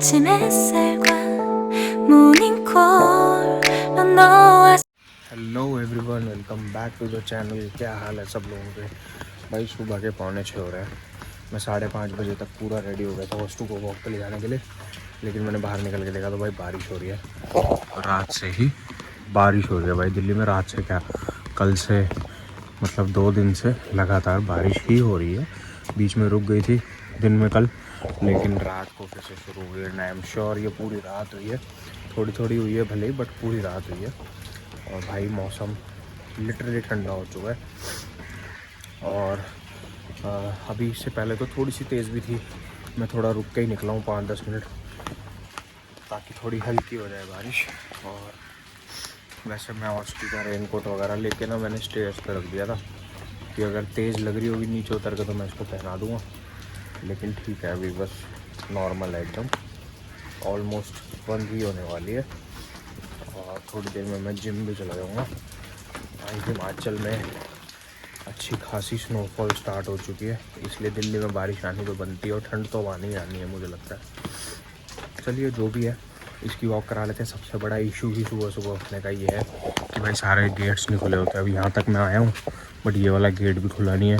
아침 햇살과 모닝콜로 너와 hello everyone, welcome back to the channel. क्या हाल है सब लोगों के? भाई सुबह के 5:45 हो रहे हैं। मैं 5:30 बजे तक पूरा रेडी हो गया था हॉस्टू को वॉक पे ले जाने के लिए, लेकिन मैंने बाहर निकल के देखा तो भाई बारिश हो रही है। रात से ही बारिश हो रही है भाई दिल्ली में। रात से क्या, कल से मतलब 2 दिन से लगातार बारिश ही हो रही है। बीच में रुक गई थी दिन में कल, लेकिन रात को फिर से शुरू हुई है। आई एम श्योर ये पूरी रात हुई है, थोड़ी थोड़ी हुई है भले ही, बट पूरी रात हुई है। और भाई मौसम लिटरली ठंडा हो चुका है। और अभी इससे पहले तो थोड़ी सी तेज़ भी थी। मैं थोड़ा रुक के ही निकला हूँ 5-10 मिनट, ताकि थोड़ी हल्की हो जाए बारिश। और वैसे मैं हॉस्टल का रेनकोट वगैरह लेके ना मैंने स्टेयर्स पर रख दिया था कि अगर तेज़ लग रही होगी नीचे उतर के तो मैं इसको पहना दूँगा। लेकिन ठीक है, अभी बस नॉर्मल है एकदम। ऑलमोस्ट बंद ही होने वाली है और थोड़ी देर में मैं जिम भी चला जाऊँगा। हिमाचल में अच्छी खासी स्नोफॉल स्टार्ट हो चुकी है, इसलिए दिल्ली में बारिश आनी तो बनती है और ठंड तो आनी ही आनी है मुझे लगता है। चलिए जो भी है, इसकी वॉक करा लेते हैं। सबसे बड़ा इशू ही सुबह सुबह उठने का ये है कि भाई सारे गेट्स नहीं खुले होते। अभी यहाँ तक मैं आया हूँ बट ये वाला गेट भी खुला नहीं है,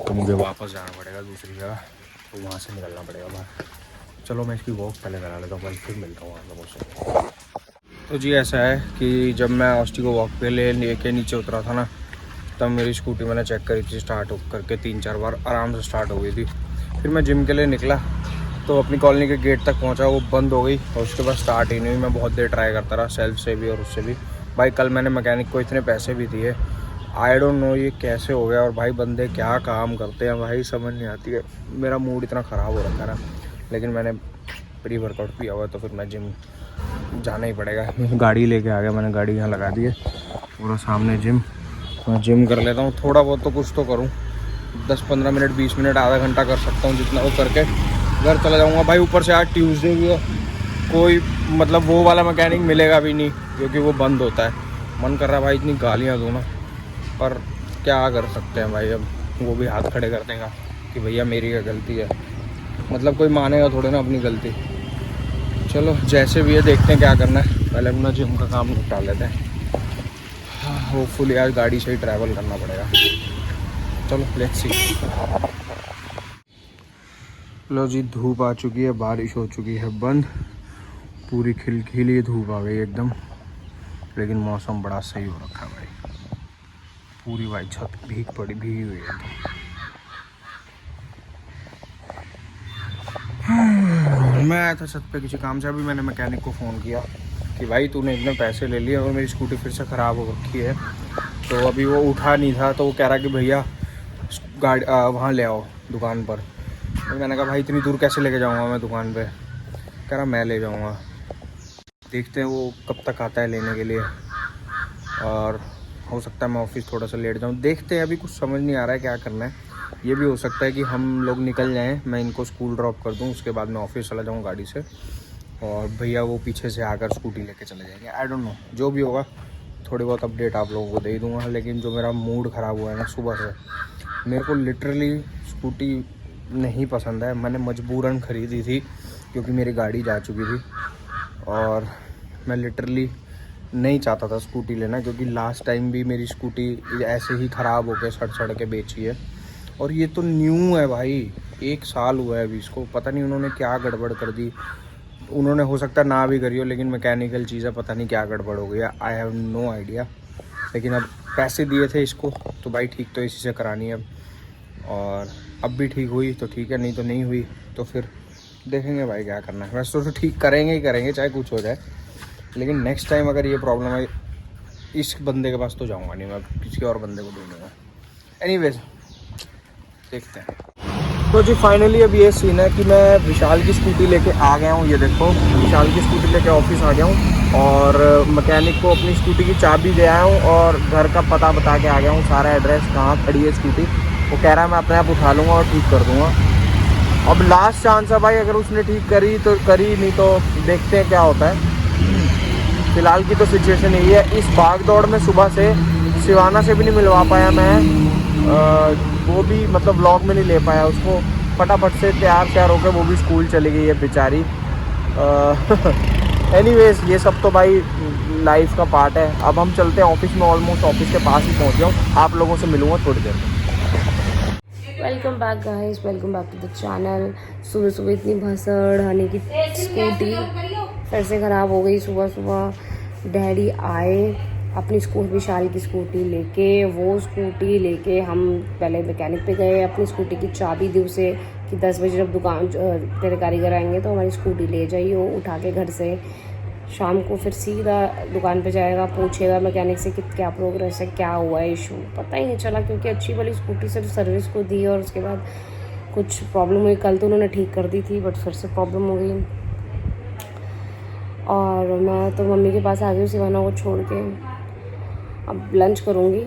तो मुझे वापस जाना पड़ेगा दूसरी जगह, तो वहाँ से निकलना पड़ेगा बाहर। चलो मैं इसकी वॉक पहले करा लेता हूँ, भाई फिर मिलता हूँ आप लोगों से। तो जी ऐसा है कि जब मैं हॉस्टी को वॉक पे लेके नीचे उतरा था ना, तब मेरी स्कूटी मैंने चेक करी थी, स्टार्ट करके 3-4 बार आराम से स्टार्ट हो गई थी। फिर मैं जिम के लिए निकला तो अपनी कॉलोनी के गेट तक पहुंचा, वो बंद हो गई और उसके बाद स्टार्ट ही नहीं हुई। मैं बहुत देर ट्राई करता रहा, सेल्फ से भी और उससे भी। भाई कल मैंने मैकेनिक को इतने पैसे भी दिए, आई डोंट नो ये कैसे हो गया। और भाई बंदे क्या काम करते हैं भाई, समझ नहीं आती है। मेरा मूड इतना ख़राब हो रखा है, लेकिन मैंने प्री वर्कआउट किया हुआ तो फिर मैं जिम जाना ही पड़ेगा। गाड़ी लेके आ गया, मैंने गाड़ी यहाँ लगा दी है, पूरा सामने जिम। मैं जिम कर लेता हूँ, थोड़ा बहुत तो कुछ तो करूँ, 10-15 मिनट 20 मिनट आधा घंटा कर सकता हूँ, जितना वो करके घर चला जाऊँगा। भाई ऊपर से आज ट्यूसडे भी है, कोई मतलब वो वाला मैकेनिक मिलेगा भी नहीं क्योंकि वो बंद होता है। मन कर रहा है भाई इतनी गालियाँ दूँ ना, पर क्या कर सकते हैं भाई, अब वो भी हाथ खड़े कर देगा कि भैया मेरी क्या गलती है। मतलब कोई मानेगा थोड़े ना अपनी गलती। चलो जैसे भी है, देखते हैं क्या करना है। पहले अपना जिम का काम निपटा लेते हैं। होपफुली आज गाड़ी से ही ट्रैवल करना पड़ेगा। चलो लेट्स सी। लो जी, धूप आ चुकी है, बारिश हो चुकी है बंद, पूरी खिलखिली धूप आ गई एकदम। लेकिन मौसम बड़ा सही हो रखा है भाई, पूरी भाई छत भीगी हुई है। मैं आया था छत पे किसी काम से। अभी मैंने मैकेनिक को फ़ोन किया कि भाई तूने इतने पैसे ले लिए और मेरी स्कूटी फिर से ख़राब हो रखी है। तो अभी वो उठा नहीं था, तो वो कह रहा कि भैया गाड़ी वहाँ ले आओ दुकान पर। तो मैंने कहा भाई इतनी दूर कैसे लेके जाऊँगा मैं दुकान पे? कह रहा मैं ले जाऊँगा। देखते हैं वो कब तक आता है लेने के लिए, और हो सकता है मैं ऑफिस थोड़ा सा लेट जाऊँ। देखते हैं, अभी कुछ समझ नहीं आ रहा है क्या करना है। ये भी हो सकता है कि हम लोग निकल जाएं, मैं इनको स्कूल ड्रॉप कर दूं, उसके बाद मैं ऑफिस चला जाऊं गाड़ी से, और भैया वो पीछे से आकर स्कूटी लेके चले जाएंगे। आई डोंट नो, जो भी होगा थोड़ी बहुत अपडेट आप लोगों को दे ही दूंगा। लेकिन जो मेरा मूड ख़राब हुआ है ना सुबह से, मेरे को लिटरली स्कूटी नहीं पसंद है। मैंने मजबूरन ख़रीदी थी क्योंकि मेरी गाड़ी जा चुकी थी, और मैं लिटरली नहीं चाहता था स्कूटी लेना, क्योंकि लास्ट टाइम भी मेरी स्कूटी ऐसे ही ख़राब होकर सड़ के बेची है। और ये तो न्यू है भाई, 1 साल हुआ है अभी इसको। पता नहीं उन्होंने क्या गड़बड़ कर दी, उन्होंने हो सकता ना भी करी हो, लेकिन मैकेनिकल चीज़ है, पता नहीं क्या गड़बड़ हो गया। I have no idea. लेकिन अब पैसे दिए थे इसको तो भाई ठीक तो इसी से करानी है अब। और अब भी ठीक हुई तो ठीक है, नहीं तो नहीं हुई तो फिर देखेंगे भाई क्या करना है। वैसे तो ठीक करेंगे ही करेंगे चाहे कुछ हो जाए, लेकिन नेक्स्ट टाइम अगर ये प्रॉब्लम है इस बंदे के पास तो जाऊँगा नहीं मैं, किसी और बंदे को ढूंढूंगा। एनीवेज देखते हैं। तो जी फाइनली अब ये सीन है कि मैं विशाल की स्कूटी लेके आ गया हूँ। ये देखो, विशाल की स्कूटी लेके ऑफिस आ गया हूँ और मैकेनिक को अपनी स्कूटी की चाबी दे आया हूँ और घर का पता बता के आ गया हूँ, सारा एड्रेस, कहाँ खड़ी है स्कूटी। वो कह रहा है मैं अपने आप उठा लूँगा और ठीक कर दूँगा। अब लास्ट चांस है भाई, अगर उसने ठीक करी तो करी, नहीं तो देखते हैं क्या होता है। फ़िलहाल की तो सिचुएशन यही है। इस भाग दौड़ में सुबह से शिवाना से भी नहीं मिलवा पाया मैं, वो भी मतलब व्लॉग में नहीं ले पाया उसको। फटाफट से तैयार होकर वो भी स्कूल चली गई है बेचारी। एनीवेज ये सब तो भाई लाइफ का पार्ट है। अब हम चलते हैं ऑफिस में, ऑलमोस्ट ऑफिस के पास ही पहुंच गया हूँ। आप लोगों से मिलूंगा थोड़ी देर में। Welcome back guys, welcome back to the channel. सुबह सुबह इतनी भसड़, हनी की स्कूटी फिर से ख़राब हो गई। सुबह सुबह डैडी आए अपनी विशाल की स्कूटी लेके। वो स्कूटी लेके हम पहले मैकेनिक पे गए, अपनी स्कूटी की चाबी दी उसे कि 10 बजे जब दुकान तेरे कारीगर आएंगे तो हमारी स्कूटी ले जाइए वो उठा के घर से। शाम को फिर सीधा दुकान पे जाएगा, पूछेगा मैकेनिक से कि क्या प्रोग्रेस है, क्या हुआ है, इशू पता ही नहीं चला क्योंकि अच्छी वाली स्कूटी सिर्फ सर्विस को दी और उसके बाद कुछ प्रॉब्लम हुई। कल तो उन्होंने ठीक कर दी थी बट फिर से प्रॉब्लम हो गई। और मैं तो मम्मी के पास आ गई सिवाना को छोड़ के। अब लंच करूँगी,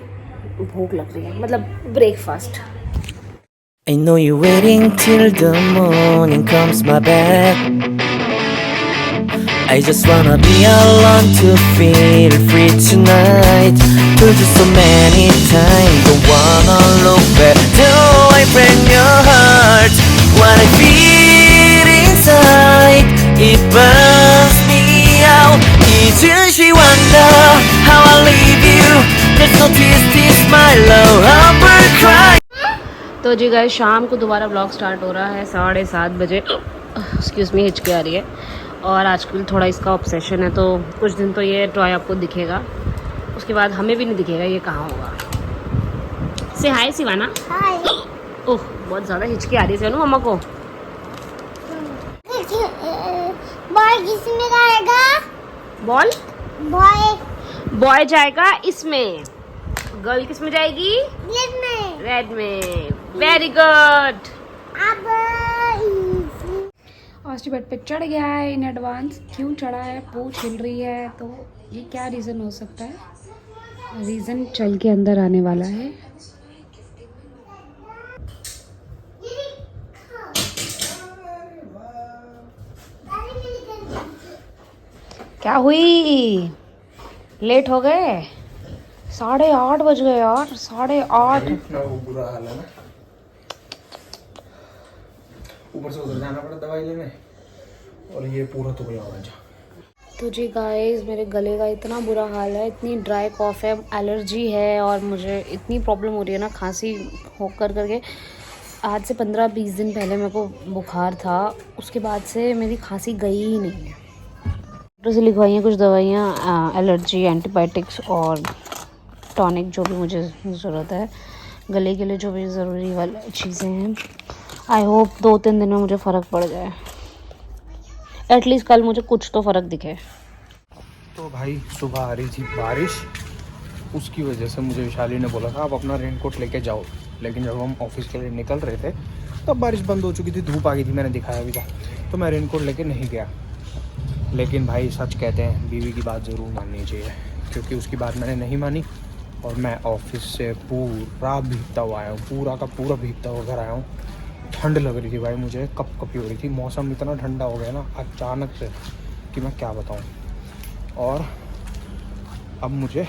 भूख लग रही है, मतलब breakfast. I know you're waiting till the morning comes my back. I just wanna be alone to feel free tonight. Told you so many times, don't wanna look back. Do I break your heart? What I feel inside, it burns me out. Each year she wonder how I leave you. There's no tears, this my love, I'm crying. तो जी guys, शाम को दोबारा blog start हो रहा है 7:30 बजे। Excuse me, हिचके आ रही है। और आजकल थोड़ा इसका ऑब्सेशन है तो कुछ दिन तो ये टॉय आपको दिखेगा, उसके बाद हमें भी नहीं दिखेगा ये कहाँ होगा। से हाय सिवाना। हाय। ओह बहुत ज़्यादा हिचकी आ रही है सिवानू मम्मा को। बॉय किसमें जाएगा? बॉल बॉय बॉय जाएगा इसमें, गर्ल किस में जाएगी? रेड में। रेड में। Very good. अब ऑस्टी बेड पे चढ़ गया है इन एडवांस। क्यों चढ़ा है? पूछ हिल रही है तो ये क्या रीज़न हो सकता है? रीज़न चल के अंदर आने वाला है। क्या हुई? लेट हो गए? 8:30 बज गए यार, 8:30। इतना वो बुरा हाल है ना, ऊपर से उधर जाना पड़ा दवाई लेने और ये पूरा तो गया जा। तो जी गाइस, मेरे गले का इतना बुरा हाल है, इतनी ड्राई कॉफ है, एलर्जी है और मुझे इतनी प्रॉब्लम हो रही है ना खांसी हो करके। आज से 15-20 दिन पहले मेरे को बुखार था, उसके बाद से मेरी खांसी गई ही नहीं है। डॉक्टर से लिखवाई हैं कुछ दवाइयाँ, एलर्जी, एंटीबायोटिक्स और टॉनिक जो भी मुझे ज़रूरत है गले के लिए, जो भी ज़रूरी वाली चीज़ें हैं। आई होप 2-3 दिन में मुझे फ़र्क पड़ जाए, एटलीस्ट कल मुझे कुछ तो फ़र्क दिखे। तो भाई सुबह आ रही थी बारिश, उसकी वजह से मुझे विशाली ने बोला था आप अपना रेनकोट लेके जाओ, लेकिन जब हम ऑफिस के लिए निकल रहे थे तब बारिश बंद हो चुकी थी, धूप आ गई थी, मैंने दिखाया भी था, तो मैं रेनकोट लेके नहीं गया। लेकिन भाई सच कहते हैं बीवी की बात ज़रूर माननी चाहिए, क्योंकि उसकी बात मैंने नहीं मानी और मैं ऑफिस से पूरा भीगता हुआ आया हूँ, पूरा का पूरा भीगता हुआ घर आया हूँ। ठंड लग रही थी भाई, मुझे कपकपी हो रही थी, मौसम इतना ठंडा हो गया ना अचानक से कि मैं क्या बताऊँ। और अब मुझे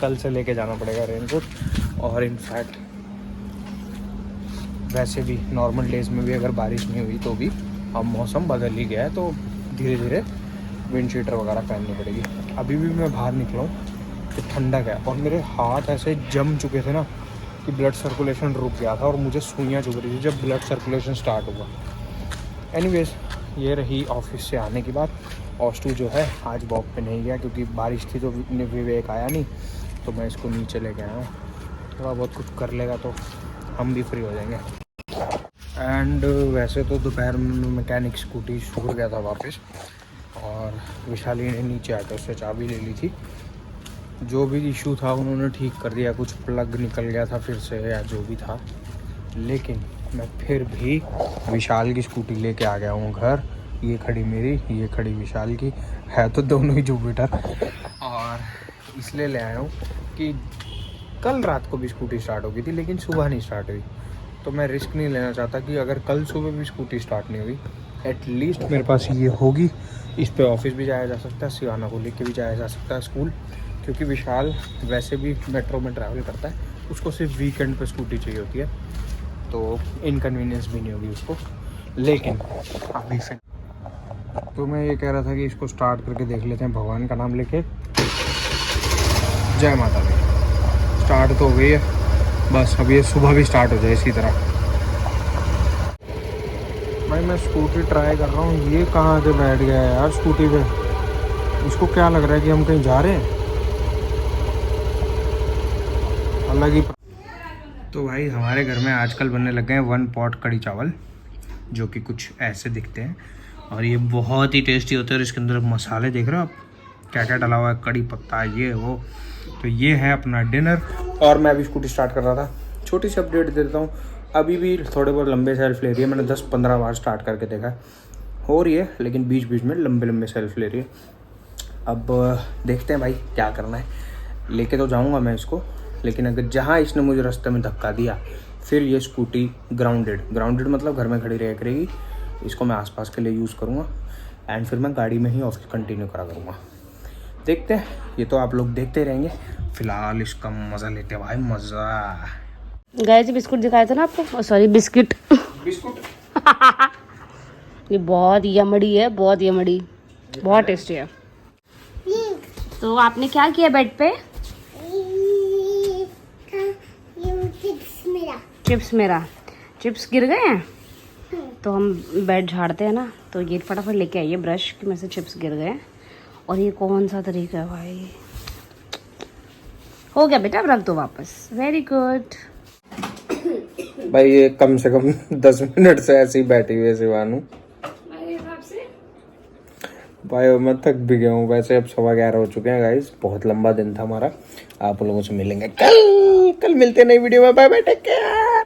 कल से लेके जाना पड़ेगा रेनकोट। और इनफैक्ट वैसे भी नॉर्मल डेज़ में भी अगर बारिश नहीं हुई तो भी अब मौसम बदल ही गया है, तो धीरे धीरे विंड शीटर वगैरह पहननी पड़ेगी। अभी भी मैं बाहर निकला हूँ तो ठंडक है और मेरे हाथ ऐसे जम चुके थे ना कि ब्लड सर्कुलेशन रुक गया था और मुझे सुइयाँ चुभ रही थी जब ब्लड सर्कुलेशन स्टार्ट हुआ। एनीवेज ये रही ऑफिस से आने की बात। ऑस्टू जो है आज वॉक पे नहीं गया क्योंकि बारिश थी तो विवेक आया नहीं, तो मैं इसको नीचे लेके आया हूँ। थोड़ा बहुत कुछ कर लेगा तो हम भी फ्री हो जाएंगे। एंड वैसे तो दोपहर में मैकेनिक स्कूटी छोड़ गया था वापस और विशाली ने नीचे आकर उससे चाबी ले ली थी। जो भी इशू था उन्होंने ठीक कर दिया, कुछ प्लग निकल गया था फिर से या जो भी था, लेकिन मैं फिर भी विशाल की स्कूटी लेके आ गया हूँ घर। ये खड़ी मेरी, ये खड़ी विशाल की, है तो दोनों ही जुपिटर। और इसलिए ले आया हूँ कि कल रात को भी स्कूटी स्टार्ट हो गई थी लेकिन सुबह नहीं स्टार्ट हुई, तो मैं रिस्क नहीं लेना चाहता कि अगर कल सुबह भी स्कूटी स्टार्ट नहीं हुई एटलीस्ट मेरे पास ये होगी, इस पे ऑफिस भी जाया जा सकता है, सिवाना को लेके भी जाया जा सकता है स्कूल, क्योंकि विशाल वैसे भी मेट्रो में ट्रैवल करता है, उसको सिर्फ वीकेंड पे स्कूटी चाहिए होती है, तो इनकन्वीनियंस भी नहीं होगी उसको। लेकिन अभी फिर तो मैं ये कह रहा था कि इसको स्टार्ट करके देख लेते हैं भगवान का नाम लेके। जय माता दी। स्टार्ट तो हो गई है, बस अब ये सुबह भी स्टार्ट हो जाए इसी तरह। भाई मैं स्कूटी ट्राई कर रहा हूँ, ये कहाँ से बैठ गया है यार स्कूटी पे। इसको क्या लग रहा है कि हम कहीं जा रहे हैं, अलग ही। तो भाई हमारे घर में आजकल बनने लग गए हैं 1 पॉट कड़ी चावल, जो कि कुछ ऐसे दिखते हैं और ये बहुत ही टेस्टी होते हैं। और इसके अंदर मसाले देख रहे हो आप, क्या क्या डाला हुआ है, कड़ी पत्ता ये वो। तो ये है अपना डिनर। और मैं अभी स्कूटी स्टार्ट कर रहा था। छोटी सी अपडेट दे देता हूँ, अभी भी थोड़े बहुत लंबे सेल्फ ले रही है। मैंने 10-15 बार स्टार्ट करके देखा, हो रही है, लेकिन बीच बीच में लंबे लंबे सेल्फ ले रही है। अब देखते हैं भाई क्या करना है। लेके तो जाऊँगा मैं इसको, लेकिन अगर जहाँ इसने मुझे रास्ते में धक्का दिया फिर ये स्कूटी ग्राउंडेड मतलब घर में खड़ी रह करेगी। इसको मैं आसपास के लिए यूज़ करूँगा एंड फिर मैं गाड़ी में ही ऑफिस कंटिन्यू करा करूँगा। देखते हैं, ये तो आप लोग देखते रहेंगे। फिलहाल इसका मज़ा लेते हैं भाई, मज़ा। गाइस बिस्कुट दिखाया था ना आपको, सॉरी बिस्किट। ये बहुत यमड़ी है, बहुत यमड़ी, बहुत टेस्टी है। तो आपने क्या किया बेड पे? चिप्स गिर गए हैं, तो हम बेड झाड़ते हैं ना, तो ये फटाफट लेके आइए ब्रश कि मेरे से चिप्स गिर गए। और ये कौन सा तरीका है भाई? हो गया बेटा, अब रख दो वापस। Very good. भाई ये कम से कम 10 मिनट से ऐसे ही बैठी हुई है शिवानू। मेरे हिसाब से भाई मैं थक भी गया हूँ। वैसे अब 11:15 हो चुके हैं गाइस, बहुत लंबा दिन था हमारा। आप लोगों से मिलेंगे कल मिलते हैं नई वीडियो में। Bye bye, take care.